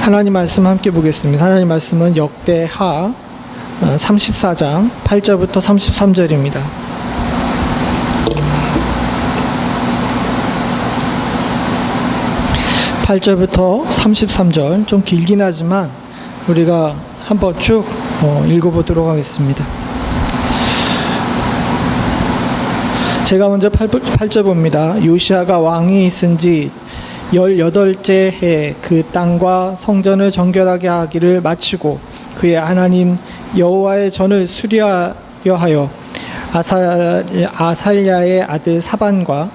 하나님 말씀 함께 보겠습니다. 하나님 말씀은 역대하 34장 8절부터 33절입니다. (8절부터) 33절 좀 길긴 하지만 우리가 한번 쭉 읽어보도록 하겠습니다. 제가 먼저 8절 봅니다. 요시아가 왕이 있은 지 18째 해에 그 땅과 성전을 정결하게 하기를 마치고 그의 하나님 여호와의 전을 수리하려 하여 아살랴의 아들 사반과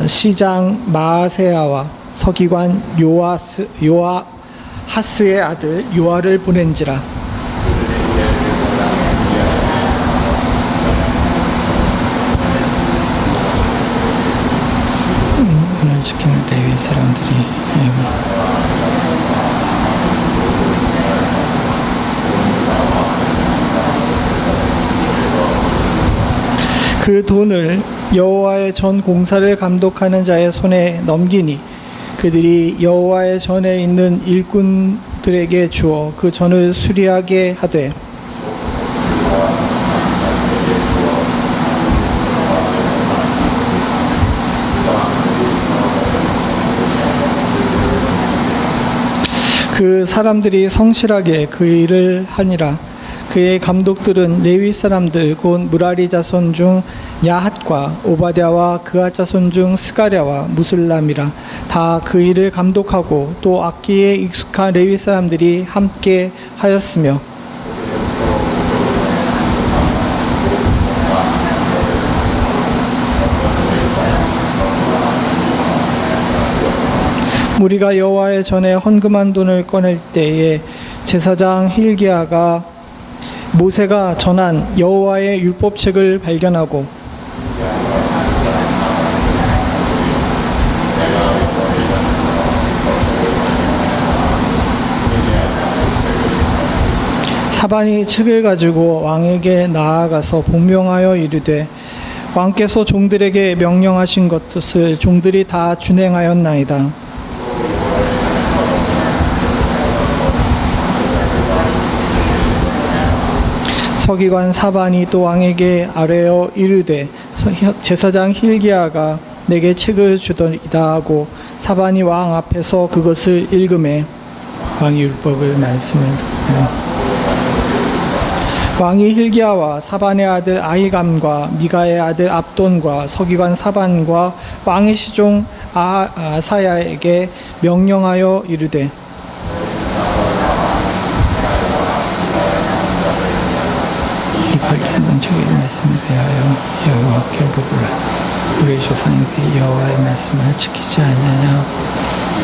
시장 마아세야와 서기관 요아하스의 아들 요아를 보낸지라. 지키는 레위 사람들이 그 돈을 여호와의 전 공사를 감독하는 자의 손에 넘기니 그들이 여호와의 전에 있는 일꾼들에게 주어 그 전을 수리하게 하되 그 사람들이 성실하게 그 일을 하니라. 그의 감독들은 레위 사람들 곧 무라리 자손 중 야핫과 오바댜와 그앗 자손 중 스가랴와 무술람이라. 다 그 일을 감독하고 또 악기에 익숙한 레위 사람들이 함께 하였으며 우리가 여호와의 전에 헌금한 돈을 꺼낼 때에 제사장 힐기야가 모세가 전한 여호와의 율법책을 발견하고 사반이 책을 가지고 왕에게 나아가서 복명하여 이르되 왕께서 종들에게 명령하신 것을 종들이 다 준행하였나이다. 서기관 사반이 또 왕에게 아뢰어 이르되 제사장 힐기야가 내게 책을 주더이다 하고 사반이 왕 앞에서 그것을 읽음에 왕이 율법을 말씀을 왕이 힐기야와 사반의 아들 아히감과 미가의 아들 압돈과 서기관 사반과 왕의 시종 아사야에게 명령하여 이르되 밝혀놓은 책의 말씀에 대하여 여호와 결국을 우리 조상들이 여호와의 말씀을 지키지 아니하냐.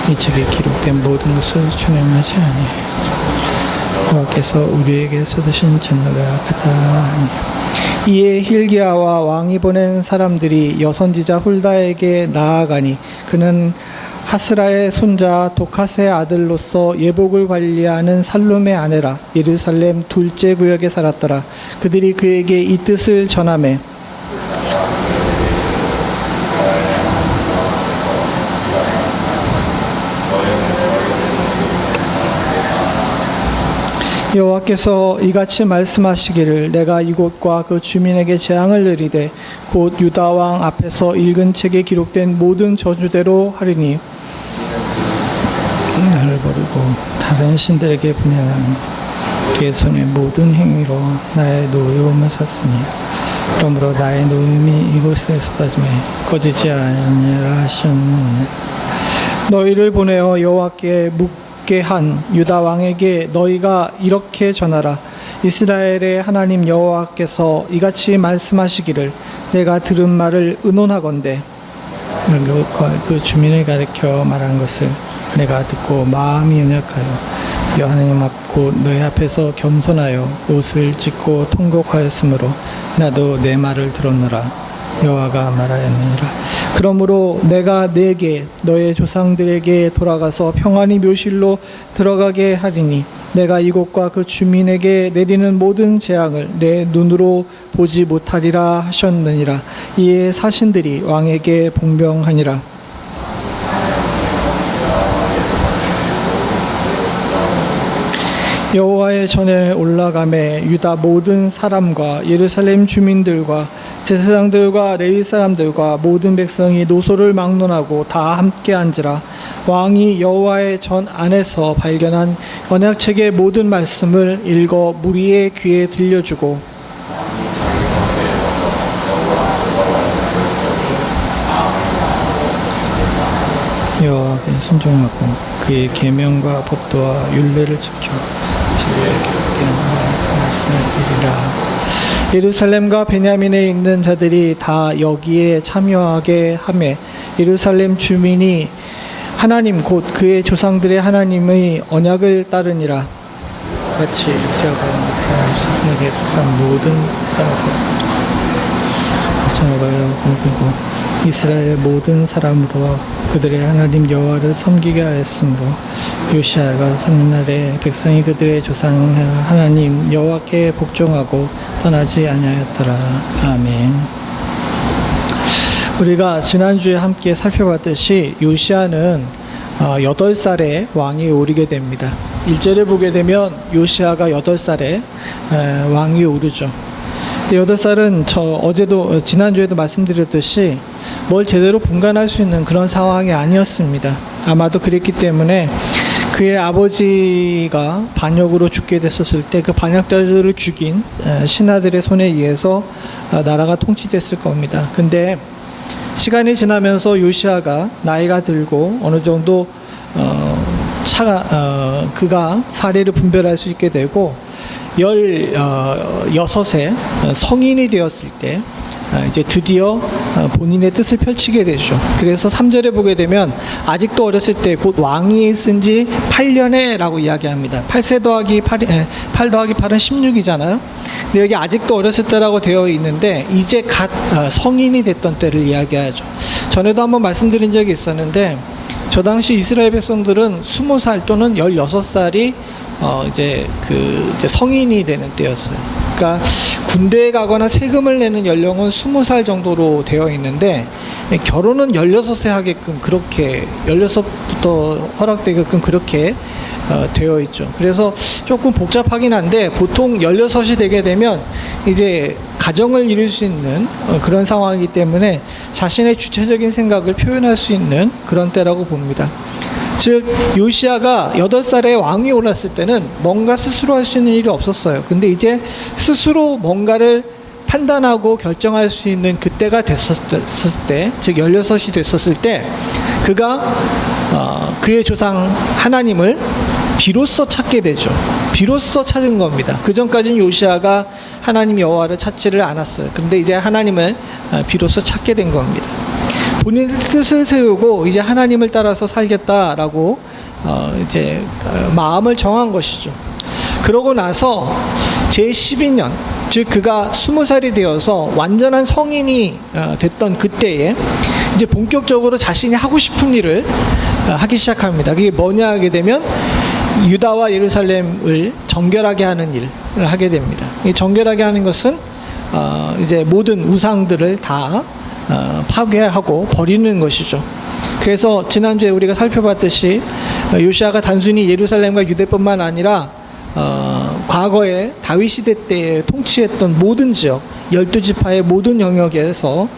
이 책에 기록된 모든 것을 준행하지 아니하여 여호와께서 우리에게 쏟으신 진노가 크다. 이에 힐기야와 왕이 보낸 사람들이 여선지자 훌다에게 나아가니 그는 하스라의 손자 도카스의 아들로서 예복을 관리하는 살룸의 아내라. 예루살렘 둘째 구역에 살았더라. 그들이 그에게 이 뜻을 전하매 여호와께서 이같이 말씀하시기를 내가 이곳과 그 주민에게 재앙을 내리되 곧 유다 왕 앞에서 읽은 책에 기록된 모든 저주대로 하리니 나를 버리고 다른 신들에게 분양하니 그의 손의 모든 행위로 나의 노여움을 샀으니 그러므로 나의 노임이 이곳에 쏟아지매 꺼지지 아니하리라 하셨느니라. 너희를 보내어 여호와께 묻게 한 유다 왕에게 너희가 이렇게 전하라. 이스라엘의 하나님 여호와께서 이같이 말씀하시기를 내가 들은 말을 의논하건대 그 주민을 가리켜 말한 것을 내가 듣고 마음이 연약하여 하나님 앞 곧 너희 앞에서 겸손하여 옷을 찢고 통곡하였으므로 나도 내 말을 들었노라. 여호와가 말하였느니라. 그러므로 내가 네게 너의 조상들에게 돌아가서 평안히 묘실로 들어가게 하리니 내가 이곳과 그 주민에게 내리는 모든 재앙을 내 눈으로 보지 못하리라 하셨느니라. 이에 사신들이 왕에게 복명하니라. 여호와의 전에 올라가매 유다 모든 사람과 예루살렘 주민들과 제사장들과 레위 사람들과 모든 백성이 노소를 막론하고 다 함께 앉으라. 왕이 여호와의 전 안에서 발견한 언약책의 모든 말씀을 읽어 무리의 귀에 들려주고 여호와께 순종하고 그의 계명과 법도와 율례를 지켜 예루살렘과 베냐민에 있는 자들이 다 여기에 참여하게 하매 예루살렘 주민이 하나님 곧 그의 조상들의 하나님의 언약을 따르니라. 같이 제가 스승에게 속한 모든 땅에서 그리고 이스라엘 모든 사람으로 그들의 하나님 여호와를 섬기게 하였으므로 요시아가 사는 날에 백성이 그들의 조상 하나님 여호와께 복종하고 떠나지 아니하였더라. 아멘. 우리가 지난주에 함께 살펴봤듯이 요시아는 8살에 왕이 오르게 됩니다. 1절에 보게 되면 요시아가 8살에 왕이 오르죠. 8살은 지난주에도 말씀드렸듯이 뭘 제대로 분간할 수 있는 그런 상황이 아니었습니다. 아마도 그랬기 때문에 그의 아버지가 반역으로 죽게 됐었을 때 그 반역자들을 죽인 신하들의 손에 의해서 나라가 통치됐을 겁니다. 근데 시간이 지나면서 요시아가 나이가 들고 어느 정도 그가 사례를 분별할 수 있게 되고 16세 성인이 되었을 때 이제 드디어 본인의 뜻을 펼치게 되죠. 그래서 3절에 보게 되면 아직도 어렸을 때 곧 왕이 쓴 지 8년에 라고 이야기합니다. 8세 더하기 8, 8 더하기 8은 16이잖아요. 근데 여기 아직도 어렸을 때라고 되어 있는데 이제 갓 성인이 됐던 때를 이야기하죠. 전에도 한번 말씀드린 적이 있었는데 저 당시 이스라엘 백성들은 20살 또는 16살이 이제 성인이 되는 때였어요. 그러니까 군대에 가거나 세금을 내는 연령은 20살 정도로 되어 있는데 결혼은 16세 하게끔 그렇게 16부터 허락되게끔 그렇게 되어 있죠. 그래서 조금 복잡하긴 한데 보통 16이 되게 되면 이제 가정을 이룰 수 있는 그런 상황이기 때문에 자신의 주체적인 생각을 표현할 수 있는 그런 때라고 봅니다. 즉 요시아가 8살에 왕이 올랐을 때는 뭔가 스스로 할 수 있는 일이 없었어요. 근데 이제 스스로 뭔가를 판단하고 결정할 수 있는 그때가 됐었을 때, 즉 16이 됐었을 때 그가 그의 조상 하나님을 비로소 찾게 되죠. 비로소 찾은 겁니다. 그 전까지는 요시아가 하나님 여호와를 찾지를 않았어요. 근데 이제 하나님을 비로소 찾게 된 겁니다. 본인의 뜻을 세우고 이제 하나님을 따라서 살겠다라고 이제 마음을 정한 것이죠. 그러고 나서 제12년, 즉 그가 20살이 되어서 완전한 성인이 됐던 그때에 이제 본격적으로 자신이 하고 싶은 일을 하기 시작합니다. 그게 뭐냐 하게 되면 유다와 예루살렘을 정결하게 하는 일을 하게 됩니다. 이 정결하게 하는 것은 이제 모든 우상들을 다 파괴하고 버리는 것이죠. 그래서 지난주에 우리가 살펴봤듯이 요시아가 단순히 예루살렘과 유대뿐만 아니라 과거에 다윗 시대 때 통치했던 모든 지역 12지파의 모든 영역에서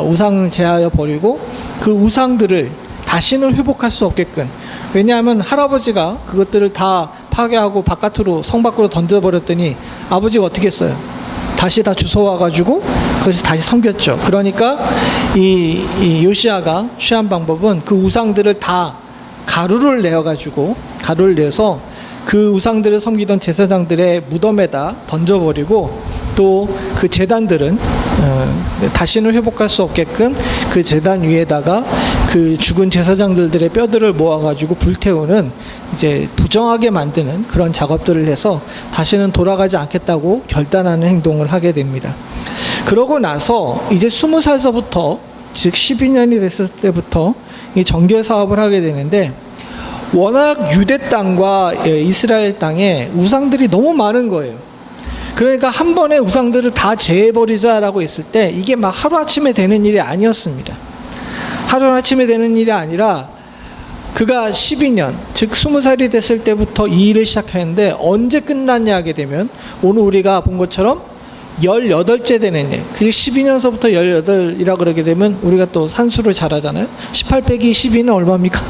우상을 제하여 버리고 그 우상들을 다시는 회복할 수 없게끔, 왜냐하면 할아버지가 그것들을 다 파괴하고 바깥으로 성 밖으로 던져버렸더니 아버지가 어떻게 했어요? 다시 다 주워와가지고 그것이 다시 섬겼죠. 그러니까 이 요시아가 취한 방법은 그 우상들을 다 가루를 내서 그 우상들을 섬기던 제사장들의 무덤에다 던져버리고 또 그 제단들은 다시는 회복할 수 없게끔 그 제단 위에다가 그 죽은 제사장들의 뼈들을 모아가지고 불태우는 이제 부정하게 만드는 그런 작업들을 해서 다시는 돌아가지 않겠다고 결단하는 행동을 하게 됩니다. 그러고 나서 이제 20살서부터 즉 12년이 됐을 때부터 이 정결 사업을 하게 되는데 워낙 유대 땅과 이스라엘 땅에 우상들이 너무 많은 거예요. 그러니까 한 번에 우상들을 다 제해버리자라고 했을 때 이게 막 하루아침에 되는 일이 아니었습니다. 하루아침에 되는 일이 아니라 그가 12년, 즉 20살이 됐을 때부터 이 일을 시작했는데 언제 끝났냐 하게 되면 오늘 우리가 본 것처럼 18째 되는 일. 그게 12년서부터 18이라 그러게 되면 우리가 또 산수를 잘 하잖아요. 18 빼기 12는 얼마입니까?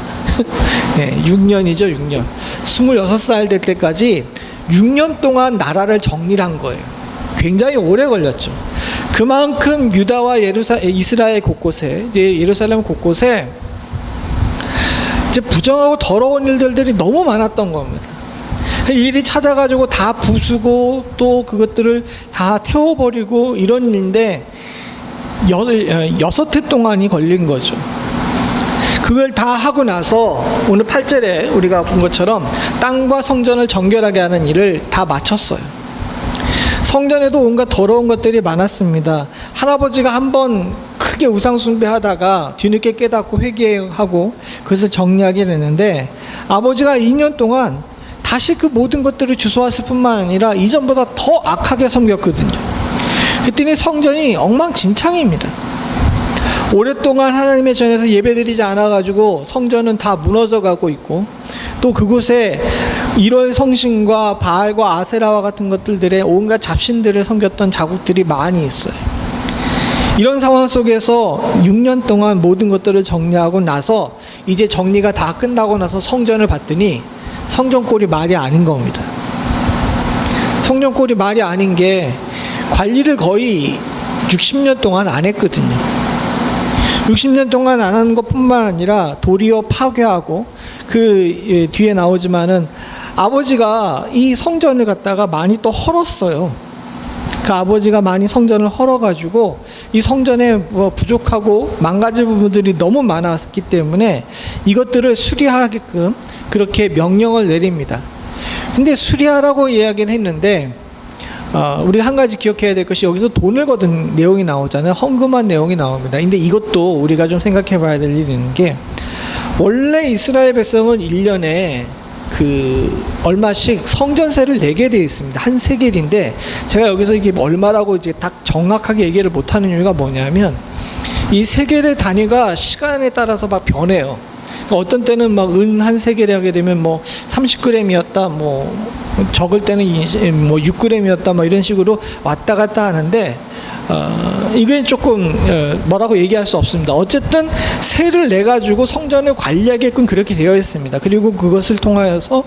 네, 6년이죠, 6년. 26살 될 때까지 6년 동안 나라를 정리를 한 거예요. 굉장히 오래 걸렸죠. 그만큼 유다와 이스라엘 곳곳에, 예루살렘 곳곳에 이제 부정하고 더러운 일들이 너무 많았던 겁니다. 일이 찾아가지고 다 부수고 또 그것들을 다 태워버리고 이런 일인데 6해 동안이 걸린 거죠. 그걸 다 하고 나서 오늘 8절에 우리가 본 것처럼 땅과 성전을 정결하게 하는 일을 다 마쳤어요. 성전에도 온갖 더러운 것들이 많았습니다. 할아버지가 한번 크게 우상 숭배하다가 뒤늦게 깨닫고 회개하고 그것을 정리하게 됐는데 아버지가 2년 동안 다시 그 모든 것들을 주워왔을 뿐만 아니라 이전보다 더 악하게 섬겼거든요. 그랬더니 성전이 엉망진창입니다. 오랫동안 하나님의 전에서 예배드리지 않아가지고 성전은 다 무너져가고 있고 또 그곳에 일월 성신과 바알과 아세라와 같은 것들의 온갖 잡신들을 섬겼던 자국들이 많이 있어요. 이런 상황 속에서 6년 동안 모든 것들을 정리하고 나서 이제 정리가 다 끝나고 나서 성전을 봤더니 성전꼴이 말이 아닌 겁니다. 성전꼴이 말이 아닌 게 관리를 거의 60년 동안 안 했거든요. 60년 동안 안 한 것뿐만 아니라 도리어 파괴하고 그 뒤에 나오지만은 아버지가 이 성전을 갖다가 많이 또 헐었어요. 그 아버지가 많이 성전을 헐어가지고 이 성전에 부족하고 망가질 부분들이 너무 많았기 때문에 이것들을 수리하게끔 그렇게 명령을 내립니다. 근데 수리하라고 이야기는 했는데 우리 한 가지 기억해야 될 것이 여기서 돈을 거둔 내용이 나오잖아요. 헌금한 내용이 나옵니다. 근데 이것도 우리가 좀 생각해 봐야 될 일이 있는 게 원래 이스라엘 백성은 1년에 얼마씩 성전세를 내게 되어 있습니다. 한 세겔인데 제가 여기서 이게 얼마라고 이제 딱 정확하게 얘기를 못하는 이유가 뭐냐면 이 세겔의 단위가 시간에 따라서 막 변해요. 그러니까 어떤 때는 막 은 한 세겔이 하게 되면 뭐 30g이었다, 뭐 적을 때는 뭐 6g이었다, 뭐 이런 식으로 왔다 갔다 하는데 이게 조금 뭐라고 얘기할 수 없습니다. 어쨌든 세를 내 가지고 성전을 관리하게끔 그렇게 되어 있습니다. 그리고 그것을 통하여서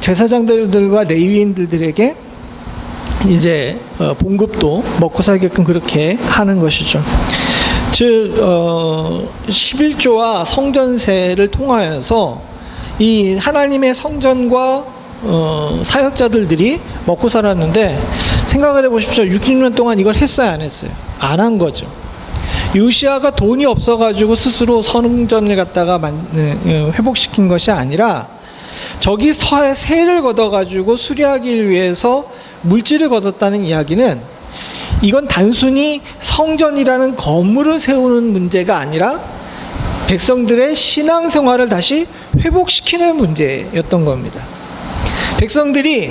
제사장들과 레위인들에게 이제 봉급도 먹고 살게끔 그렇게 하는 것이죠. 즉 11조와 성전세를 통하여서 이 하나님의 성전과 사역자들이 먹고 살았는데 생각을 해보십시오. 60년 동안 이걸 했어요, 안 했어요? 안 한 거죠. 요시아가 돈이 없어가지고 스스로 성전을 갖다가 회복시킨 것이 아니라 저기 세를 걷어가지고 수리하기 위해서 물질을 걷었다는 이야기는 이건 단순히 성전이라는 건물을 세우는 문제가 아니라 백성들의 신앙생활을 다시 회복시키는 문제였던 겁니다. 백성들이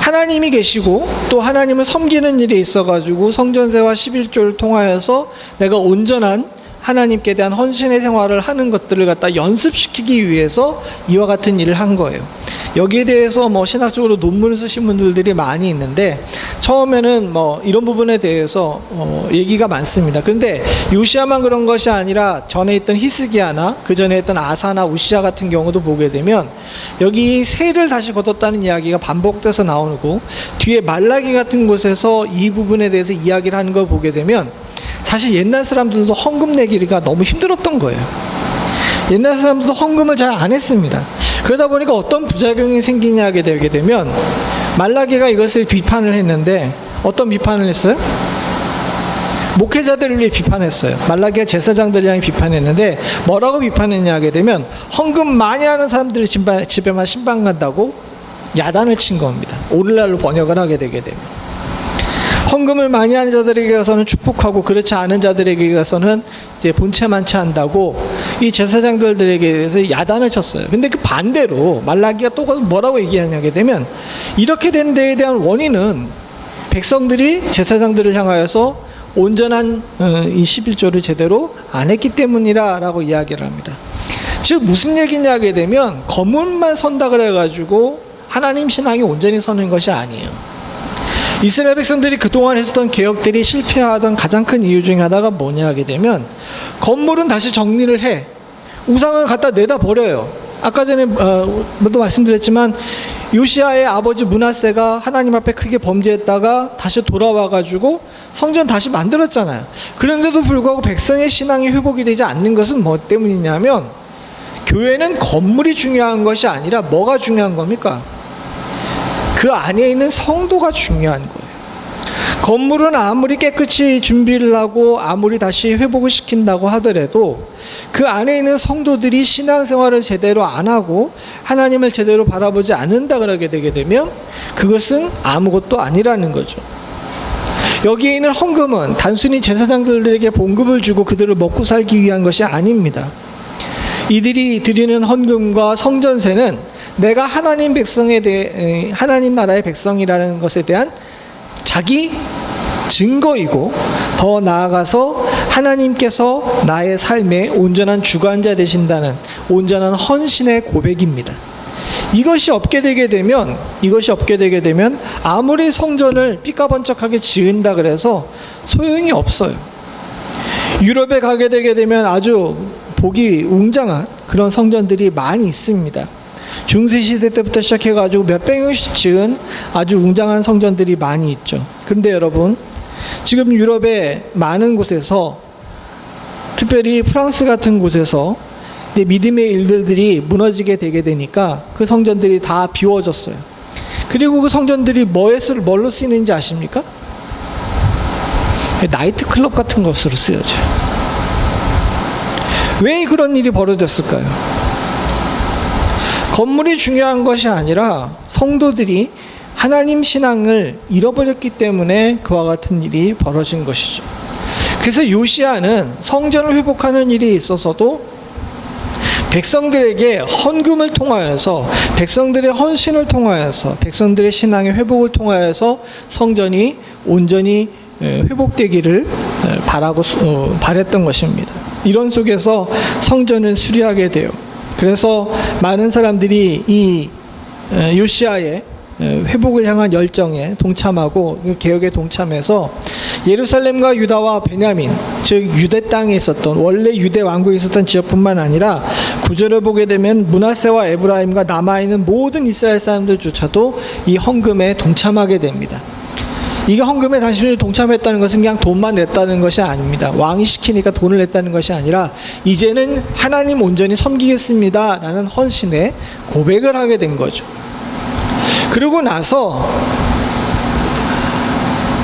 하나님이 계시고 또 하나님을 섬기는 일에 있어가지고 성전세와 11조를 통하여서 내가 온전한 하나님께 대한 헌신의 생활을 하는 것들을 갖다 연습시키기 위해서 이와 같은 일을 한 거예요. 여기에 대해서 뭐 신학적으로 논문을 쓰신 분들이 많이 있는데 처음에는 뭐 이런 부분에 대해서 얘기가 많습니다. 그런데 요시아만 그런 것이 아니라 전에 있던 히스기야나 그 전에 있던 아사나 우시야 같은 경우도 보게 되면 여기 세를 다시 걷었다는 이야기가 반복돼서 나오고 뒤에 말라기 같은 곳에서 이 부분에 대해서 이야기를 하는 걸 보게 되면 사실 옛날 사람들도 헌금 내기가 너무 힘들었던 거예요. 옛날 사람들도 헌금을 잘 안 했습니다. 그러다 보니까 어떤 부작용이 생기냐 하게 되게 되면 말라기가 이것을 비판을 했는데 어떤 비판을 했어요? 목회자들을 위해 비판했어요. 말라기가 제사장들을 향해 비판했는데 뭐라고 비판했냐 하게 되면 헌금 많이 하는 사람들이 집에만 신방 간다고 야단을 친 겁니다. 오늘날로 번역을 하게 되게 되면 헌금을 많이 하는 자들에게 가서는 축복하고 그렇지 않은 자들에게 가서는 이제 본체만치 한다고 이 제사장들에게 대해서 야단을 쳤어요. 근데 그 반대로 말라기가 또 뭐라고 얘기하냐게 되면 이렇게 된 데에 대한 원인은 백성들이 제사장들을 향하여서 온전한 이 11조를 제대로 안 했기 때문이라고 이야기를 합니다. 즉 무슨 얘기냐 하게 되면 건물만 선다 그래가지고 하나님 신앙이 온전히 서는 것이 아니에요. 이스라엘 백성들이 그동안 했었던 개혁들이 실패하던 가장 큰 이유 중에 하나가 뭐냐 하게 되면 건물은 다시 정리를 해. 우상은 갖다 내다 버려요. 아까 전에 또 말씀드렸지만 요시아의 아버지 므낫세가 하나님 앞에 크게 범죄했다가 다시 돌아와가지고 성전 다시 만들었잖아요. 그런데도 불구하고 백성의 신앙이 회복이 되지 않는 것은 뭐 때문이냐면 교회는 건물이 중요한 것이 아니라 뭐가 중요한 겁니까? 그 안에 있는 성도가 중요한 거예요. 건물은 아무리 깨끗이 준비를 하고 아무리 다시 회복을 시킨다고 하더라도 그 안에 있는 성도들이 신앙생활을 제대로 안 하고 하나님을 제대로 바라보지 않는다 그러게 되게 되면 그것은 아무것도 아니라는 거죠. 여기에 있는 헌금은 단순히 제사장들에게 봉급을 주고 그들을 먹고 살기 위한 것이 아닙니다. 이들이 드리는 헌금과 성전세는 내가 하나님 백성에 대해 하나님 나라의 백성이라는 것에 대한 자기 증거이고 더 나아가서 하나님께서 나의 삶의 온전한 주관자 되신다는 온전한 헌신의 고백입니다. 이것이 없게 되게 되면 아무리 성전을 삐까번쩍하게 지은다 그래서 소용이 없어요. 유럽에 가게 되게 되면 아주 보기 웅장한 그런 성전들이 많이 있습니다. 중세시대 때부터 시작해가지고 몇백 년씩 지은 아주 웅장한 성전들이 많이 있죠. 그런데 여러분, 지금 유럽의 많은 곳에서, 특별히 프랑스 같은 곳에서 믿음의 일들이 무너지게 되게 되니까 그 성전들이 다 비워졌어요. 그리고 그 성전들이 뭘로 쓰이는지 아십니까? 나이트클럽 같은 것으로 쓰여져요. 왜 그런 일이 벌어졌을까요? 건물이 중요한 것이 아니라 성도들이 하나님 신앙을 잃어버렸기 때문에 그와 같은 일이 벌어진 것이죠. 그래서 요시야는 성전을 회복하는 일이 있어서도 백성들에게 헌금을 통하여서, 백성들의 헌신을 통하여서, 백성들의 신앙의 회복을 통하여서 성전이 온전히 회복되기를 바랬던 것입니다. 이런 속에서 성전을 수리하게 돼요. 그래서 많은 사람들이 이 요시야의 회복을 향한 열정에 동참하고 개혁에 동참해서 예루살렘과 유다와 베냐민, 즉 유대 땅에 있었던, 원래 유대 왕국에 있었던 지역뿐만 아니라 구절을 보게 되면 므낫세와 에브라임과 남아있는 모든 이스라엘 사람들조차도 이 헌금에 동참하게 됩니다. 이게 헌금에 단순히 동참했다는 것은 그냥 돈만 냈다는 것이 아닙니다. 왕이 시키니까 돈을 냈다는 것이 아니라 이제는 하나님 온전히 섬기겠습니다 라는 헌신에 고백을 하게 된 거죠. 그러고 나서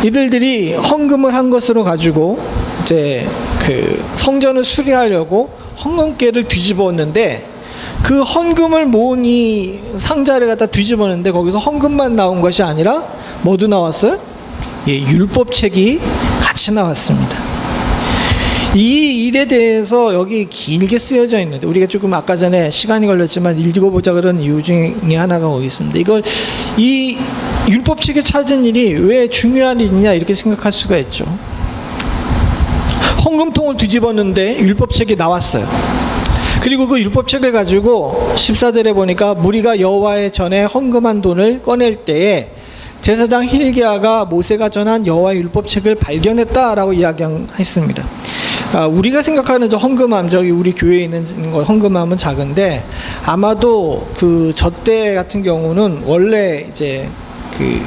이들이 헌금을 한 것으로 가지고 이제 그 성전을 수리하려고 헌금깨를 뒤집었는데, 그 헌금을 모은 이 상자를 갖다 뒤집었는데 거기서 헌금만 나온 것이 아니라 뭐도 나왔어요? 율법책이 같이 나왔습니다. 이 일에 대해서 여기 길게 쓰여져 있는데 우리가 조금 아까 전에 시간이 걸렸지만 읽어보자 그런 이유 중에 하나가 거기 있습니다. 이 율법책에 찾은 일이 왜 중요한 일이냐 이렇게 생각할 수가 있죠. 헌금통을 뒤집었는데 율법책이 나왔어요. 그리고 그 율법책을 가지고 14절에 보니까 무리가 여호와의 전에 헌금한 돈을 꺼낼 때에 제사장 hil기야가 모세가 전한 여호와의 율법책을 발견했다라고 이야기했습니다. 우리가 생각하는 저 헌금함, 저기 우리 교회에 있는 헌금함은 작은데 아마도 그 저때 같은 경우는 원래 이제 그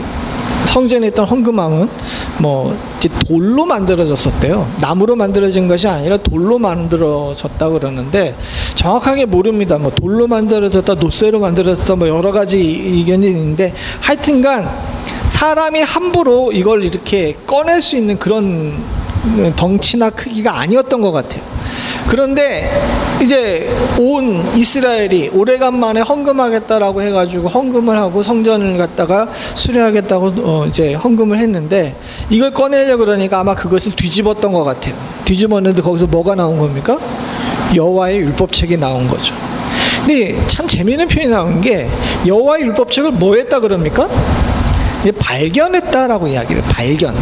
성전에 있던 헌금함은 뭐 이제 돌로 만들어졌었대요. 나무로 만들어진 것이 아니라 돌로 만들어졌다 그러는데 정확하게 모릅니다. 뭐 돌로 만들어졌다, 노쇠로 만들어졌다, 뭐 여러 가지 의견이 있는데 하여튼간 사람이 함부로 이걸 이렇게 꺼낼 수 있는 그런 덩치나 크기가 아니었던 것 같아요. 그런데 이제 온 이스라엘이 오래간만에 헌금하겠다라고 해가지고 헌금을 하고 성전을 갖다가 수리하겠다고 이제 헌금을 했는데 이걸 꺼내려고 그러니까 아마 그것을 뒤집었던 것 같아요. 뒤집었는데 거기서 뭐가 나온 겁니까? 여호와의 율법책이 나온 거죠. 근데 참 재미있는 표현이 나온 게 여호와의 율법책을 뭐 했다 그럽니까? 발견했다라고 이야기를 해요.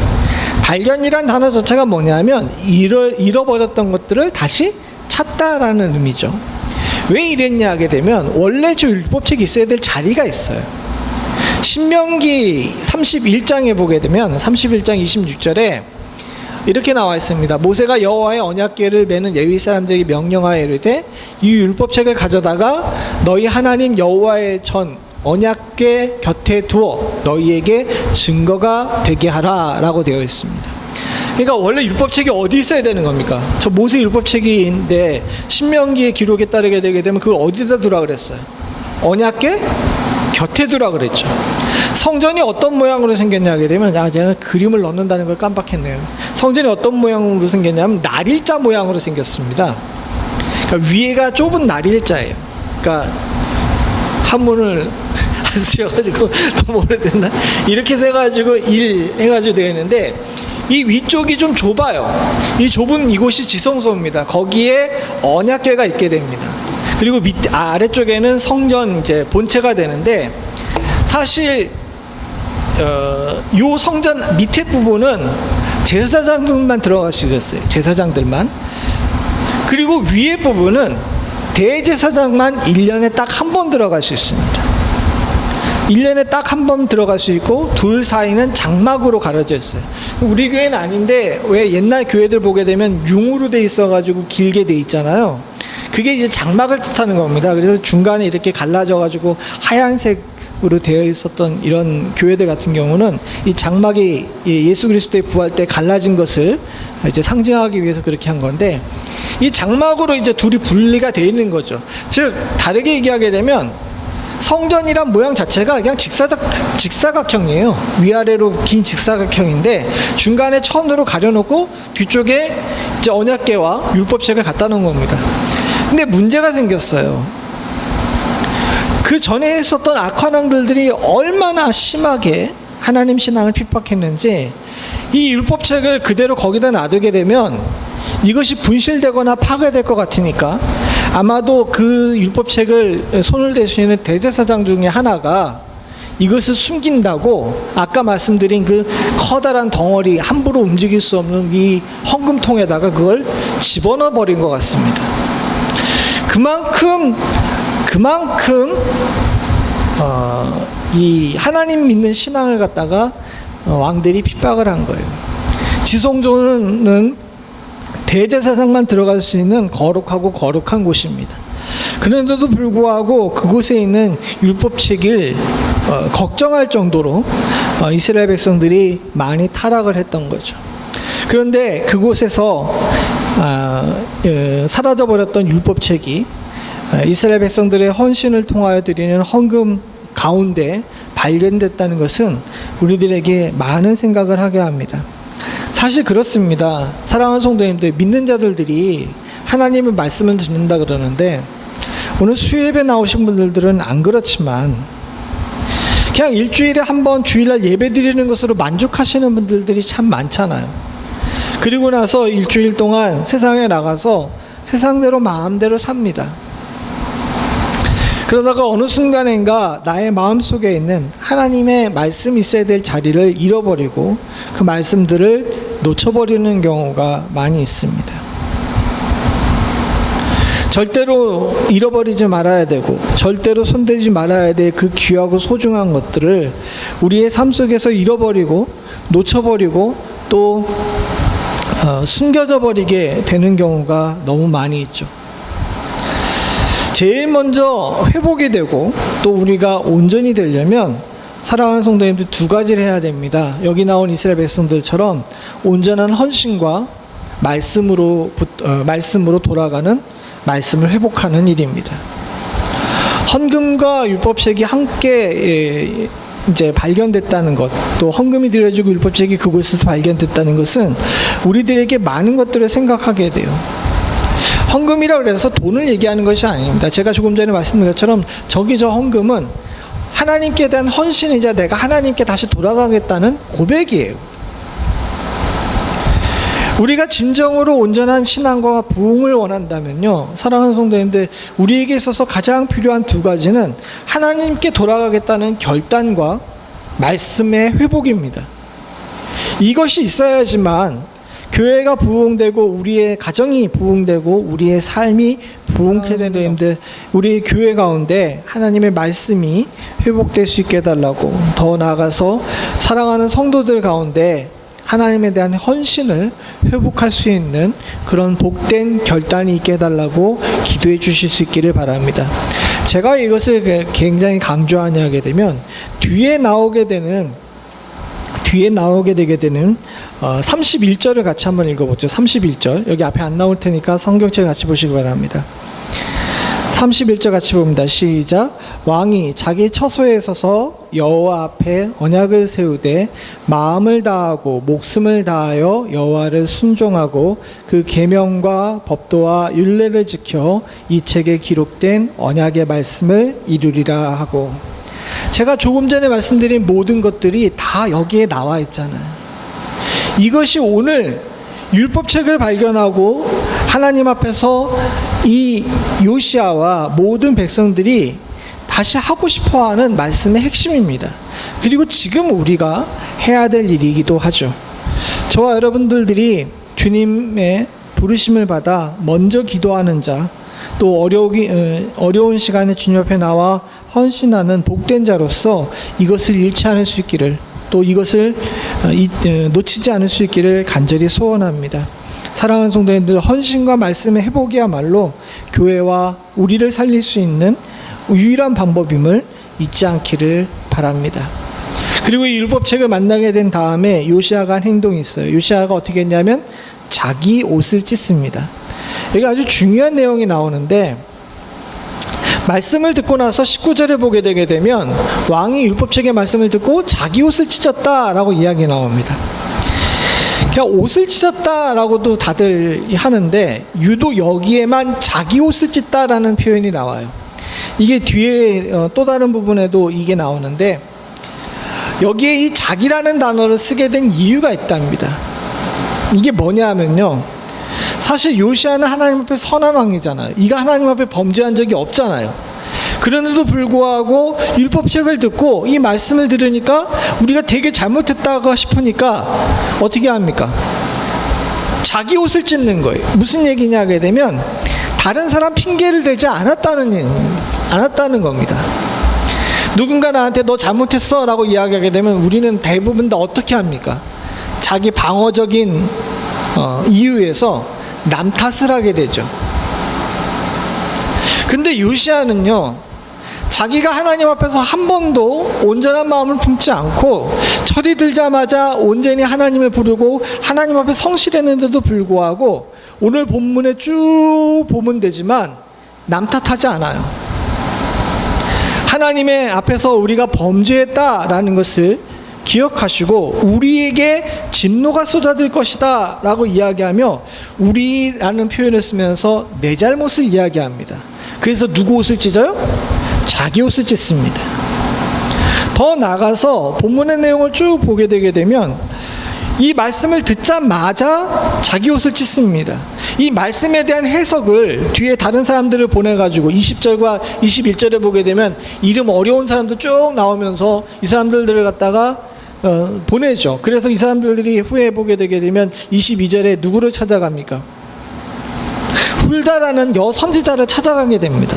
발견이란 단어 자체가 뭐냐면 잃어버렸던 것들을 다시 찾다라는 의미죠. 왜 이랬냐 하게 되면 원래 저 율법책이 있어야 될 자리가 있어요. 신명기 31장에 보게 되면 31장 26절에 이렇게 나와 있습니다. 모세가 여호와의 언약궤를 메는 레위 사람들에게 명령하여 이르되 이 율법책을 가져다가 너희 하나님 여호와의 전 언약궤 곁에 두어 너희에게 증거가 되게 하라 라고 되어 있습니다. 그러니까 원래 율법책이 어디 있어야 되는 겁니까? 저 모세 율법책인데 신명기의 기록에 따르게 되게 되면 그걸 어디다 두라 그랬어요? 언약궤 곁에 두라 그랬죠. 성전이 어떤 모양으로 생겼냐 하게 되면 제가 그림을 넣는다는 걸 깜빡했네요. 성전이 어떤 모양으로 생겼냐면 날일자 모양으로 생겼습니다. 그러니까 위에가 좁은 날일자예요. 그러니까 한문을 안 쓰여가지고 너무 오래됐나? 이렇게 해가지고 해가지고 되어 있는데 이 위쪽이 좀 좁아요. 이 좁은 이곳이 지성소입니다. 거기에 언약궤가 있게 됩니다. 그리고 아래쪽에는 성전 이제 본체가 되는데 사실 요 성전 밑에 부분은 제사장들만 들어갈 수 있었어요. 제사장들만. 그리고 위에 부분은 대제사장만 1년에 딱 한 번 들어갈 수 있습니다. 1년에 딱 한 번 들어갈 수 있고 둘 사이는 장막으로 가려져 있어요. 우리 교회는 아닌데 왜 옛날 교회들 보게 되면 융으로 돼 있어가지고 길게 돼 있잖아요. 그게 이제 장막을 뜻하는 겁니다. 그래서 중간에 이렇게 갈라져가지고 하얀색으로 되어 있었던 이런 교회들 같은 경우는 이 장막이 예수 그리스도의 부활 때 갈라진 것을 이제 상징하기 위해서 그렇게 한 건데 이 장막으로 이제 둘이 분리가 되어 있는 거죠. 즉 다르게 얘기하게 되면 성전이란 모양 자체가 그냥 직사각형이에요. 위아래로 긴 직사각형인데 중간에 천으로 가려놓고 뒤쪽에 이제 언약궤와 율법책을 갖다 놓은 겁니다. 근데 문제가 생겼어요. 그 전에 있었던 악한왕들이 얼마나 심하게 하나님 신앙을 핍박했는지 이 율법책을 그대로 거기다 놔두게 되면 이것이 분실되거나 파괴될 것 같으니까 아마도 그 율법책을 손을 댈 수 있는 대제사장 중에 하나가 이것을 숨긴다고 아까 말씀드린 그 커다란 덩어리 함부로 움직일 수 없는 이 헌금통에다가 그걸 집어넣어 버린 것 같습니다. 그만큼 이 하나님 믿는 신앙을 갖다가 왕들이 핍박을 한 거예요. 지성소는 대제사장만 들어갈 수 있는 거룩한 곳입니다. 그런데도 불구하고 그곳에 있는 율법책을 걱정할 정도로 이스라엘 백성들이 많이 타락을 했던 거죠. 그런데 그곳에서 사라져버렸던 율법책이 이스라엘 백성들의 헌신을 통하여 드리는 헌금 가운데 발견됐다는 것은 우리들에게 많은 생각을 하게 합니다. 사실 그렇습니다. 사랑하는 성도님들, 믿는 자들이 하나님의 말씀을 듣는다 그러는데 오늘 수요예배 나오신 분들은 안 그렇지만 그냥 일주일에 한 번 주일날 예배 드리는 것으로 만족하시는 분들이 참 많잖아요. 그리고 나서 일주일 동안 세상에 나가서 세상대로 마음대로 삽니다. 그러다가 어느 순간인가 나의 마음속에 있는 하나님의 말씀이 있어야 될 자리를 잃어버리고 그 말씀들을 놓쳐버리는 경우가 많이 있습니다. 절대로 잃어버리지 말아야 되고 절대로 손대지 말아야 될 그 귀하고 소중한 것들을 우리의 삶 속에서 잃어버리고 놓쳐버리고 또 숨겨져 버리게 되는 경우가 너무 많이 있죠. 제일 먼저 회복이 되고 또 우리가 온전히 되려면 사랑하는 성도님들 두 가지를 해야 됩니다. 여기 나온 이스라엘 백성들처럼 온전한 헌신과 말씀으로 돌아가는 말씀을 회복하는 일입니다. 헌금과 율법책이 함께 이제 발견됐다는 것, 또 헌금이 드려지고 율법책이 그곳에서 발견됐다는 것은 우리들에게 많은 것들을 생각하게 돼요. 헌금이라고 해서 돈을 얘기하는 것이 아닙니다. 제가 조금 전에 말씀드린 것처럼 저기 저 헌금은 하나님께 대한 헌신이자 내가 하나님께 다시 돌아가겠다는 고백이에요. 우리가 진정으로 온전한 신앙과 부흥을 원한다면요, 사랑하는 성도님들, 우리에게 있어서 가장 필요한 두 가지는 하나님께 돌아가겠다는 결단과 말씀의 회복입니다. 이것이 있어야지만 교회가 부흥되고 우리의 가정이 부흥되고 우리의 삶이 부흥케 되는 여러분들, 우리 교회 가운데 하나님의 말씀이 회복될 수 있게 해달라고, 더 나아가서 사랑하는 성도들 가운데 하나님에 대한 헌신을 회복할 수 있는 그런 복된 결단이 있게 해달라고 기도해 주실 수 있기를 바랍니다. 제가 이것을 굉장히 강조하게 되면 뒤에 나오게 되게 되는 31절을 같이 한번 읽어보죠. 31절 여기 앞에 안 나올 테니까 성경책 같이 보시기 바랍니다. 31절 같이 봅니다. 시작. 왕이 자기 처소에 서서 여호와 앞에 언약을 세우되 마음을 다하고 목숨을 다하여 여호와를 순종하고 그 계명과 법도와 율례를 지켜 이 책에 기록된 언약의 말씀을 이루리라 하고, 제가 조금 전에 말씀드린 모든 것들이 다 여기에 나와 있잖아요. 이것이 오늘 율법책을 발견하고 하나님 앞에서 이 요시야와 모든 백성들이 다시 하고 싶어하는 말씀의 핵심입니다. 그리고 지금 우리가 해야 될 일이기도 하죠. 저와 여러분들이 주님의 부르심을 받아 먼저 기도하는 자, 또 어려운 시간에 주님 앞에 나와 헌신하는 복된 자로서 이것을 잃지 않을 수 있기를, 또 이것을 놓치지 않을 수 있기를 간절히 소원합니다. 사랑하는 성도님들, 헌신과 말씀의 회복이야말로 교회와 우리를 살릴 수 있는 유일한 방법임을 잊지 않기를 바랍니다. 그리고 이 율법책을 만나게 된 다음에 요시야가 한 행동이 있어요. 요시야가 어떻게 했냐면 자기 옷을 찢습니다. 여기 아주 중요한 내용이 나오는데, 말씀을 듣고 나서 19절에 보게 되게 되면 왕이 율법책의 말씀을 듣고 자기 옷을 찢었다라고 이야기 나옵니다. 그냥 옷을 찢었다라고도 다들 하는데 유독 여기에만 자기 옷을 찢다라는 표현이 나와요. 이게 뒤에 또 다른 부분에도 이게 나오는데, 여기에 이 자기라는 단어를 쓰게 된 이유가 있답니다. 이게 뭐냐 하면요, 사실 요시야는 하나님 앞에 선한 왕이잖아요. 이가 하나님 앞에 범죄한 적이 없잖아요. 그런데도 불구하고 율법책을 듣고 이 말씀을 들으니까 우리가 되게 잘못했다고 싶으니까 어떻게 합니까? 자기 옷을 찢는 거예요. 무슨 얘기냐 하게 되면 다른 사람 핑계를 대지 않았다는 겁니다. 누군가 나한테 너 잘못했어 라고 이야기하게 되면 우리는 대부분 다 어떻게 합니까? 자기 방어적인 이유에서 남 탓을 하게 되죠. 근데 요시야는요, 자기가 하나님 앞에서 한 번도 온전한 마음을 품지 않고 철이 들자마자 온전히 하나님을 부르고 하나님 앞에 성실했는데도 불구하고 오늘 본문에 쭉 보면 되지만 남 탓하지 않아요. 하나님의 앞에서 우리가 범죄했다라는 것을 기억하시고 우리에게 진노가 쏟아질 것이다 라고 이야기하며 우리라는 표현을 쓰면서 내 잘못을 이야기합니다. 그래서 누구 옷을 찢어요? 자기 옷을 찢습니다. 더 나아가서 본문의 내용을 쭉 보게 되게 되면 이 말씀을 듣자마자 자기 옷을 찢습니다. 이 말씀에 대한 해석을 뒤에 다른 사람들을 보내가지고 20절과 21절에 보게 되면 이름 어려운 사람도 쭉 나오면서 이 사람들을 갖다가 보내죠. 그래서 이 사람들이 후에 보게 되게 되면 22절에 누구를 찾아갑니까? 훌다라는 여선지자를 찾아가게 됩니다.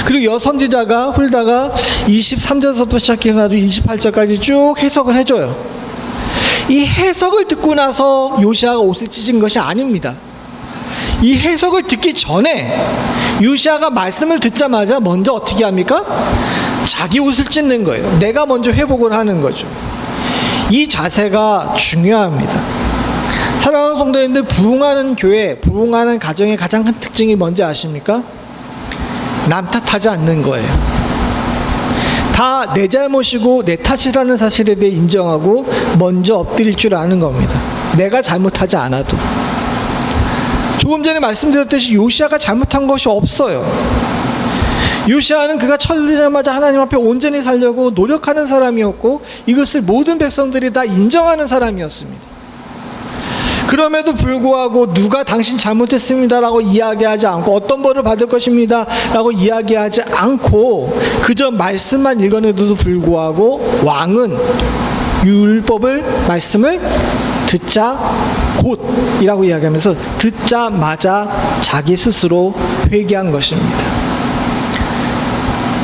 그리고 여선지자가 훌다가 23절부터 시작해가지고 28절까지 쭉 해석을 해줘요. 이 해석을 듣고 나서 요시야가 옷을 찢은 것이 아닙니다. 이 해석을 듣기 전에 요시야가 말씀을 듣자마자 먼저 어떻게 합니까? 자기 옷을 찢는 거예요. 내가 먼저 회복을 하는 거죠. 이 자세가 중요합니다. 사랑하는 성도님들, 부흥하는 교회, 부흥하는 가정의 가장 큰 특징이 뭔지 아십니까? 남 탓하지 않는 거예요. 다 내 잘못이고 내 탓이라는 사실에 대해 인정하고 먼저 엎드릴 줄 아는 겁니다. 내가 잘못하지 않아도. 조금 전에 말씀드렸듯이 요시야가 잘못한 것이 없어요. 요시야는 그가 철들자마자 하나님 앞에 온전히 살려고 노력하는 사람이었고 이것을 모든 백성들이 다 인정하는 사람이었습니다. 그럼에도 불구하고 누가 당신 잘못했습니다라고 이야기하지 않고 어떤 벌을 받을 것입니다라고 이야기하지 않고 그저 말씀만 읽어내도 불구하고 왕은 율법을 말씀을 듣자 곧이라고 이야기하면서 듣자마자 자기 스스로 회개한 것입니다.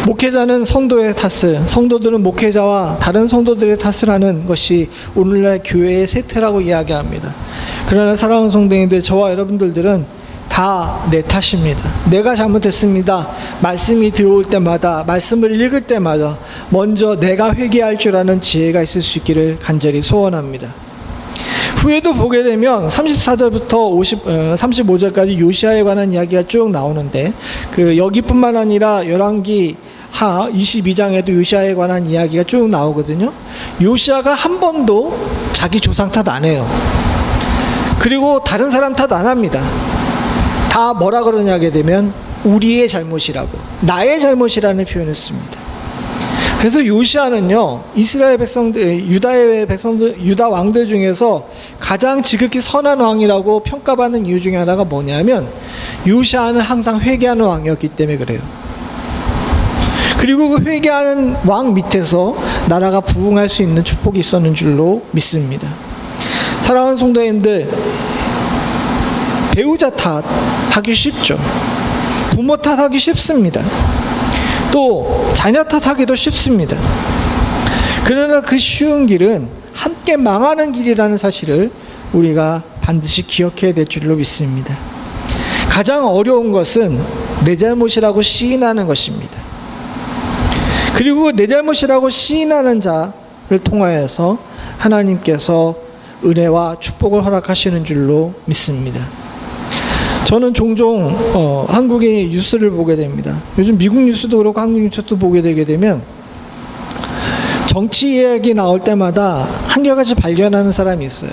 목회자는 성도의 탓을, 성도들은 목회자와 다른 성도들의 탓을 하는 것이 오늘날 교회의 세태라고 이야기합니다. 그러나 사랑하는 성도님들, 저와 여러분들은 다 내 탓입니다. 내가 잘못했습니다. 말씀이 들어올 때마다, 말씀을 읽을 때마다 먼저 내가 회개할 줄 아는 지혜가 있을 수 있기를 간절히 소원합니다. 후에도 보게 되면 34절부터 35절까지 요시아에 관한 이야기가 쭉 나오는데, 여기뿐만 아니라 열왕기 하 22장에도 요시아에 관한 이야기가 쭉 나오거든요. 요시아가 한 번도 자기 조상 탓 안 해요. 그리고 다른 사람 탓 안 합니다. 다 뭐라 그러냐 하게 되면 우리의 잘못이라고, 나의 잘못이라는 표현을 씁니다. 그래서 요시아는요, 이스라엘 백성들, 유다의 백성들, 유다 왕들 중에서 가장 지극히 선한 왕이라고 평가받는 이유 중에 하나가 뭐냐면, 요시아는 항상 회개하는 왕이었기 때문에 그래요. 그리고 그 회개하는 왕 밑에서 나라가 부흥할 수 있는 축복이 있었는 줄로 믿습니다. 사랑하는 성도님들, 배우자 탓하기 쉽죠. 부모 탓하기 쉽습니다. 또 자녀 탓하기도 쉽습니다. 그러나 그 쉬운 길은 함께 망하는 길이라는 사실을 우리가 반드시 기억해야 될 줄로 믿습니다. 가장 어려운 것은 내 잘못이라고 시인하는 것입니다. 그리고 내 잘못이라고 시인하는 자를 통하여서 하나님께서 은혜와 축복을 허락하시는 줄로 믿습니다. 저는 종종 한국의 뉴스를 보게 됩니다. 요즘 미국 뉴스도 그렇고 한국 뉴스도 보게 되게 되면 정치 이야기 나올 때마다 한결같이 발견하는 사람이 있어요.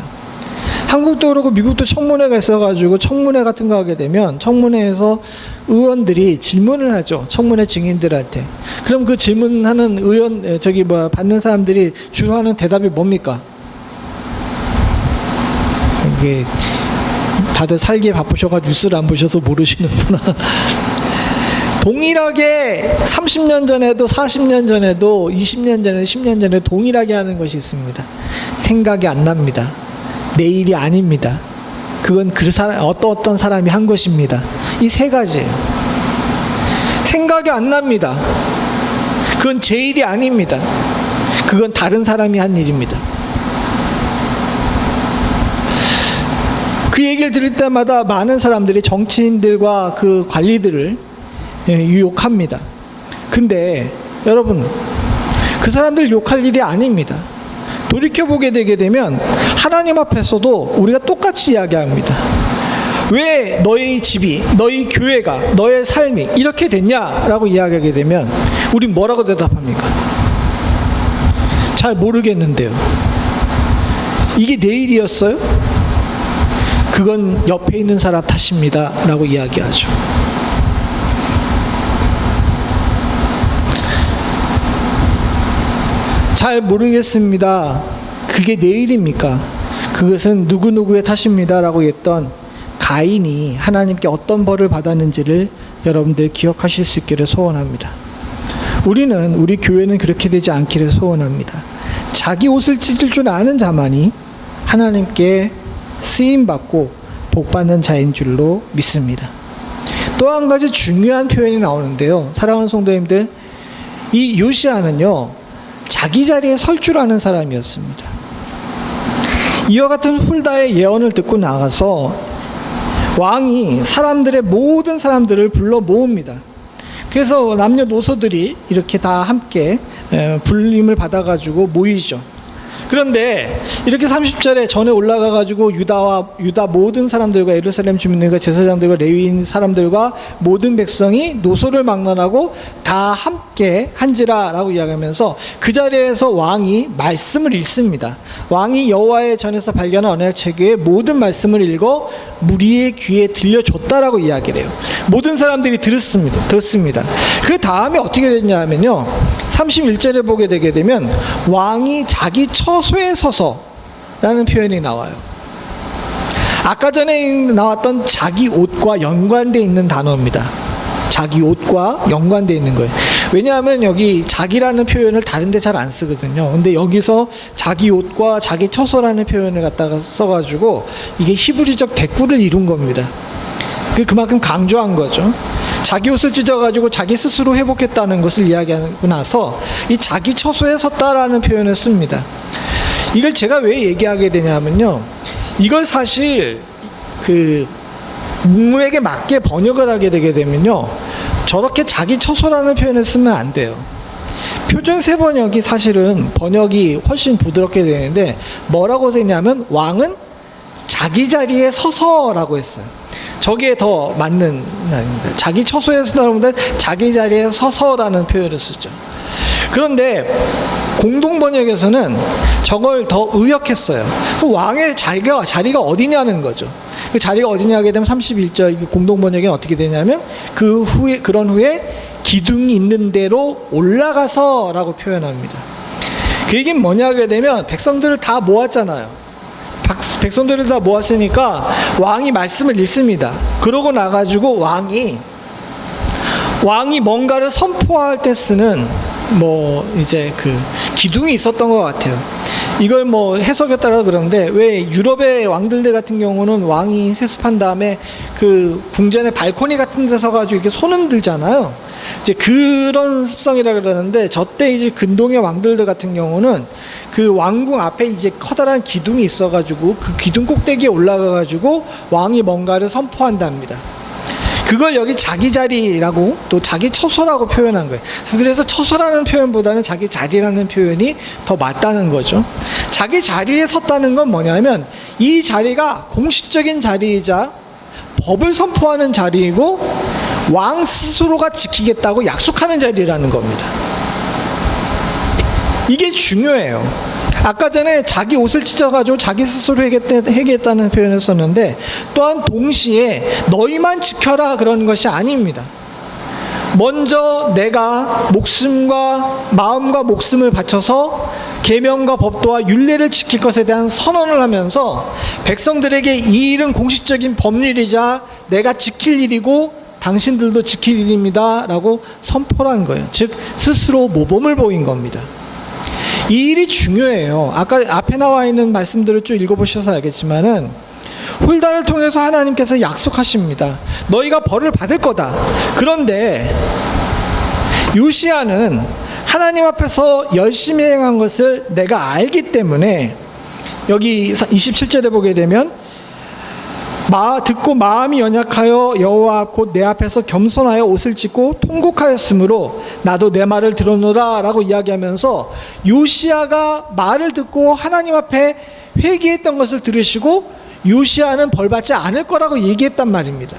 한국도 그렇고 미국도 청문회가 있어가지고 청문회 같은 거 하게 되면 청문회에서 의원들이 질문을 하죠. 청문회 증인들한테. 그럼 그 질문하는 의원, 받는 사람들이 주로 하는 대답이 뭡니까? 이게 다들 살기에 바쁘셔가지고 뉴스를 안 보셔서 모르시는구나. 동일하게 30년 전에도 40년 전에도 20년 전에 10년 전에 동일하게 하는 것이 있습니다. 생각이 안 납니다. 내일이 아닙니다. 그건 어떤 사람이 한 것입니다. 이 세 가지예요. 생각이 안 납니다. 그건 제 일이 아닙니다. 그건 다른 사람이 한 일입니다. 그 얘기를 들을 때마다 많은 사람들이 정치인들과 그 관리들을 유혹합니다. 근데 여러분, 그 사람들 욕할 일이 아닙니다. 돌이켜보게 되게 되면 하나님 앞에서도 우리가 똑같이 이야기합니다. 왜 너희 집이, 너희 교회가, 너의 삶이 이렇게 됐냐라고 이야기하게 되면 우린 뭐라고 대답합니까? 잘 모르겠는데요. 이게 내 일이었어요? 그건 옆에 있는 사람 탓입니다 라고 이야기하죠. 잘 모르겠습니다. 그게 내 일입니까? 그것은 누구누구의 탓입니다 라고 했던 가인이 하나님께 어떤 벌을 받았는지를 여러분들 기억하실 수 있기를 소원합니다. 우리 교회는 그렇게 되지 않기를 소원합니다. 자기 옷을 찢을 줄 아는 자만이 하나님께 쓰임받고 복받는 자인 줄로 믿습니다. 또 한 가지 중요한 표현이 나오는데요. 사랑하는 성도님들, 이 요시아는요, 자기 자리에 설 줄 아는 사람이었습니다. 이와 같은 훌다의 예언을 듣고 나가서 왕이 모든 사람들을 불러 모읍니다. 그래서 남녀노소들이 이렇게 다 함께 불림을 받아가지고 모이죠. 그런데 이렇게 30절에 전에 올라가가지고 유다 모든 사람들과 예루살렘 주민들과 제사장들과 레위인 사람들과 모든 백성이 노소를 막론하고 다 함께 한지라라고 이야기하면서 그 자리에서 왕이 말씀을 읽습니다. 왕이 여호와의 전에서 발견한 언약책의 모든 말씀을 읽어 무리의 귀에 들려줬다라고 이야기를 해요. 모든 사람들이 들었습니다. 그 다음에 어떻게 됐냐 하면요, 31절에 보게 되게 되면 왕이 자기 처소에 서서라는 표현이 나와요. 아까 전에 나왔던 자기 옷과 연관되어 있는 단어입니다. 자기 옷과 연관되어 있는 거예요. 왜냐하면 여기 자기라는 표현을 다른 데 잘 안 쓰거든요. 근데 여기서 자기 옷과 자기 처소라는 표현을 갖다가 써가지고 이게 히브리적 대꾸를 이룬 겁니다. 그만큼 강조한 거죠. 자기 옷을 찢어가지고 자기 스스로 회복했다는 것을 이야기하고 나서 이 자기 처소에 섰다라는 표현을 씁니다. 이걸 제가 왜 얘기하게 되냐면요, 이걸 사실 그 문맥에 맞게 번역을 하게 되게 되면요, 저렇게 자기 처소라는 표현을 쓰면 안 돼요. 표준 세번역이 사실은 번역이 훨씬 부드럽게 되는데 뭐라고 되냐면 왕은 자기 자리에 서서라고 했어요. 저기에 더 맞는 말입니다. 자기 처소에 서라는 분들 자기 자리에 서서라는 표현을 쓰죠. 그런데 공동 번역에서는 저걸 더 의역했어요. 왕의 자리가 어디냐는 거죠. 그 자리가 어디냐 하게 되면 31절 공동 번역에 어떻게 되냐면 그런 후에 기둥이 있는 대로 올라가서라고 표현합니다. 그 얘기는 뭐냐 하게 되면 백성들을 다 모았잖아요. 백성들을 다 모았으니까 왕이 말씀을 읽습니다. 그러고 나가지고 왕이 뭔가를 선포할 때 쓰는 뭐 이제 그 기둥이 있었던 것 같아요. 이걸 뭐 해석에 따라 그러는데, 왜 유럽의 왕들들 같은 경우는 왕이 세습한 다음에 그 궁전의 발코니 같은 데 서가지고 이렇게 손을 들잖아요. 이제 그런 습성이라 그러는데, 저때 이제 근동의 왕들들 같은 경우는 그 왕궁 앞에 이제 커다란 기둥이 있어가지고 그 기둥 꼭대기에 올라가가지고 왕이 뭔가를 선포한답니다. 그걸 여기 자기 자리라고 또 자기 처소라고 표현한 거예요. 그래서 처소라는 표현보다는 자기 자리라는 표현이 더 맞다는 거죠. 자기 자리에 섰다는 건 뭐냐면 이 자리가 공식적인 자리이자 법을 선포하는 자리이고 왕 스스로가 지키겠다고 약속하는 자리라는 겁니다. 이게 중요해요. 아까 전에 자기 옷을 찢어가지고 자기 스스로 회개했다는 표현을 썼는데, 또한 동시에 너희만 지켜라 그런 것이 아닙니다. 먼저 내가 마음과 목숨을 바쳐서 계명과 법도와 율례를 지킬 것에 대한 선언을 하면서 백성들에게 이 일은 공식적인 법률이자 내가 지킬 일이고 당신들도 지킬 일입니다 라고 선포를 한 거예요. 즉 스스로 모범을 보인 겁니다. 이 일이 중요해요. 아까 앞에 나와 있는 말씀들을 쭉 읽어보셔서 알겠지만은 훌단을 통해서 하나님께서 약속하십니다. 너희가 벌을 받을 거다. 그런데 요시야는 하나님 앞에서 열심히 행한 것을 내가 알기 때문에, 여기 27절에 보게 되면 듣고 마음이 연약하여 여호와 곧 내 앞에서 겸손하여 옷을 찢고 통곡하였으므로 나도 내 말을 들었노라 라고 이야기하면서 요시야가 말을 듣고 하나님 앞에 회개했던 것을 들으시고 요시야는 벌받지 않을 거라고 얘기했단 말입니다.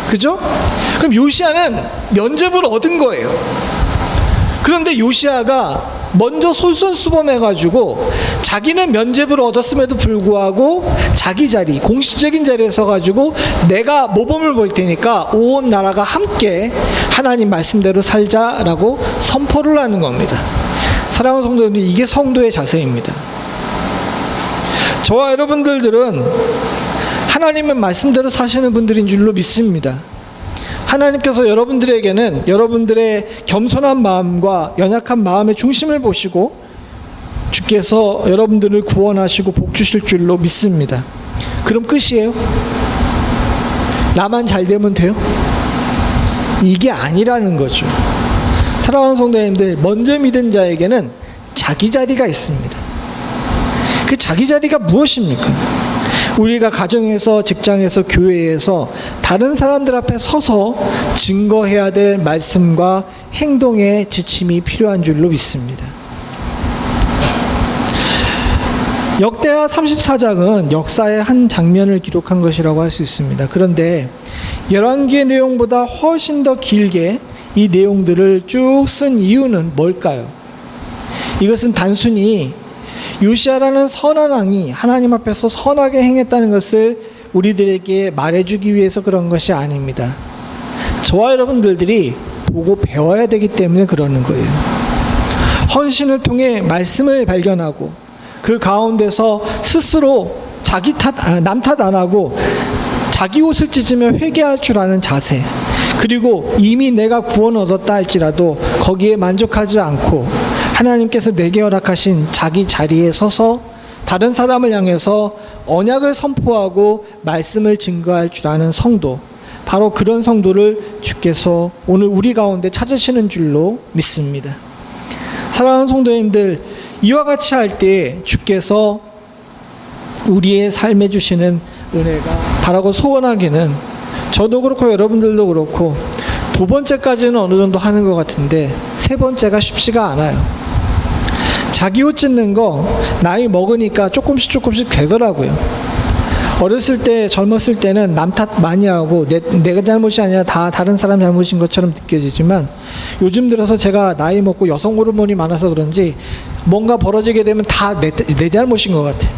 그죠? 그럼 요시야는 면죄부를 얻은 거예요. 그런데 요시야가 먼저 솔선수범해가지고 자기는 면죄부를 얻었음에도 불구하고 자기 자리, 공식적인 자리에 서가지고 내가 모범을 볼 테니까 온 나라가 함께 하나님 말씀대로 살자라고 선포를 하는 겁니다. 사랑하는 성도님들, 이게 성도의 자세입니다. 저와 여러분들은 하나님의 말씀대로 사시는 분들인 줄로 믿습니다. 하나님께서 여러분들에게는 여러분들의 겸손한 마음과 연약한 마음의 중심을 보시고 주께서 여러분들을 구원하시고 복 주실 줄로 믿습니다. 그럼 끝이에요? 나만 잘 되면 돼요? 이게 아니라는 거죠. 사랑하는 성도님들, 먼저 믿은 자에게는 자기 자리가 있습니다. 그 자기 자리가 무엇입니까? 우리가 가정에서, 직장에서, 교회에서 다른 사람들 앞에 서서 증거해야 될 말씀과 행동의 지침이 필요한 줄로 믿습니다. 역대하 34장은 역사의 한 장면을 기록한 것이라고 할 수 있습니다. 그런데 열왕기의 내용보다 훨씬 더 길게 이 내용들을 쭉 쓴 이유는 뭘까요? 이것은 단순히 요시야라는 선한 왕이 하나님 앞에서 선하게 행했다는 것을 우리들에게 말해주기 위해서 그런 것이 아닙니다. 저와 여러분들이 보고 배워야 되기 때문에 그러는 거예요. 헌신을 통해 말씀을 발견하고 그 가운데서 스스로 남 탓 안 하고 자기 옷을 찢으며 회개할 줄 아는 자세, 그리고 이미 내가 구원 얻었다 할지라도 거기에 만족하지 않고 하나님께서 내게 허락하신 자기 자리에 서서 다른 사람을 향해서 언약을 선포하고 말씀을 증거할 줄 아는 성도, 바로 그런 성도를 주께서 오늘 우리 가운데 찾으시는 줄로 믿습니다. 사랑하는 성도님들, 이와 같이 할 때 주께서 우리의 삶에 주시는 은혜가 바라고 소원하기는, 저도 그렇고 여러분들도 그렇고 두 번째까지는 어느 정도 하는 것 같은데 세 번째가 쉽지가 않아요. 자기 옷 찢는 거 나이 먹으니까 조금씩 되더라고요. 어렸을 때, 젊었을 때는 남 탓 많이 하고 내가 잘못이 아니라 다 다른 사람 잘못인 것처럼 느껴지지만, 요즘 들어서 제가 나이 먹고 여성 호르몬이 많아서 그런지 뭔가 벌어지게 되면 다 내 잘못인 것 같아요.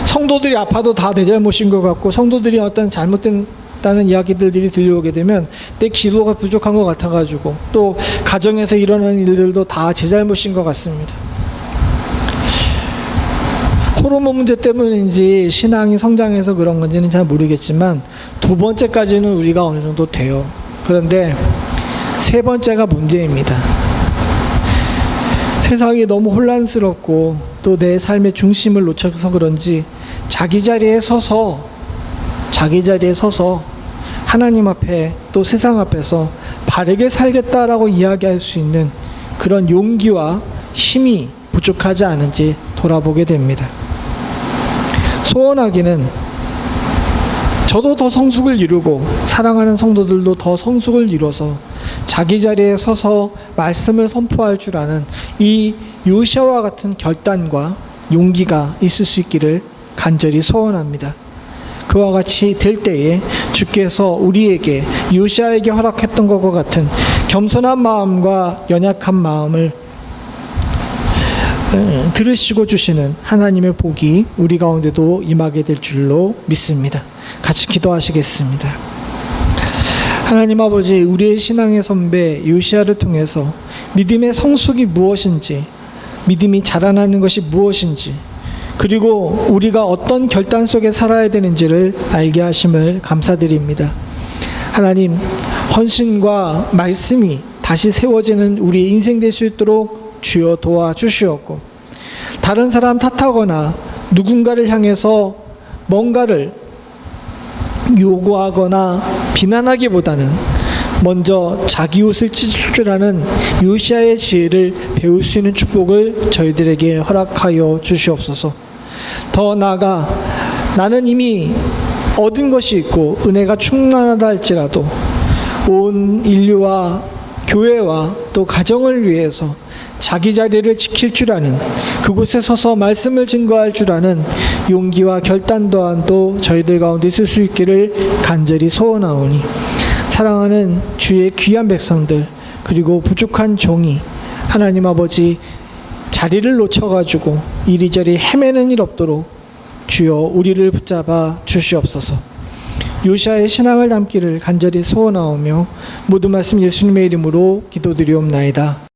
성도들이 아파도 다 내 잘못인 것 같고, 성도들이 어떤 잘못된다는 이야기들이 들려오게 되면 내 기도가 부족한 것 같아가지고, 또 가정에서 일어나는 일들도 다 제 잘못인 것 같습니다. 호르몬 문제 때문인지 신앙이 성장해서 그런 건지는 잘 모르겠지만 두 번째까지는 우리가 어느 정도 돼요. 그런데 세 번째가 문제입니다. 세상이 너무 혼란스럽고 또 내 삶의 중심을 놓쳐서 그런지 자기 자리에 서서 하나님 앞에 또 세상 앞에서 바르게 살겠다라고 이야기할 수 있는 그런 용기와 힘이 부족하지 않은지 돌아보게 됩니다. 소원하기는 저도 더 성숙을 이루고 사랑하는 성도들도 더 성숙을 이뤄서 자기 자리에 서서 말씀을 선포할 줄 아는 이 요시아와 같은 결단과 용기가 있을 수 있기를 간절히 소원합니다. 그와 같이 될 때에 주께서 우리에게 요시아에게 허락했던 것과 같은 겸손한 마음과 연약한 마음을 들으시고 주시는 하나님의 복이 우리 가운데도 임하게 될 줄로 믿습니다. 같이 기도하시겠습니다. 하나님 아버지, 우리의 신앙의 선배 요시아를 통해서 믿음의 성숙이 무엇인지, 믿음이 자라나는 것이 무엇인지, 그리고 우리가 어떤 결단 속에 살아야 되는지를 알게 하심을 감사드립니다. 하나님, 헌신과 말씀이 다시 세워지는 우리의 인생 될 수 있도록 주여 도와주시옵고, 다른 사람 탓하거나 누군가를 향해서 뭔가를 요구하거나 비난하기보다는 먼저 자기 옷을 찢을 줄 아는 요시아의 지혜를 배울 수 있는 축복을 저희들에게 허락하여 주시옵소서. 더 나아가 나는 이미 얻은 것이 있고 은혜가 충만하다 할지라도 온 인류와 교회와 또 가정을 위해서 자기 자리를 지킬 줄 아는, 그곳에 서서 말씀을 증거할 줄 아는 용기와 결단 또한도 저희들 가운데 있을 수 있기를 간절히 소원하오니, 사랑하는 주의 귀한 백성들 그리고 부족한 종이 하나님 아버지 자리를 놓쳐가지고 이리저리 헤매는 일 없도록 주여 우리를 붙잡아 주시옵소서. 요시아의 신앙을 담기를 간절히 소원하오며 모든 말씀 예수님의 이름으로 기도드리옵나이다.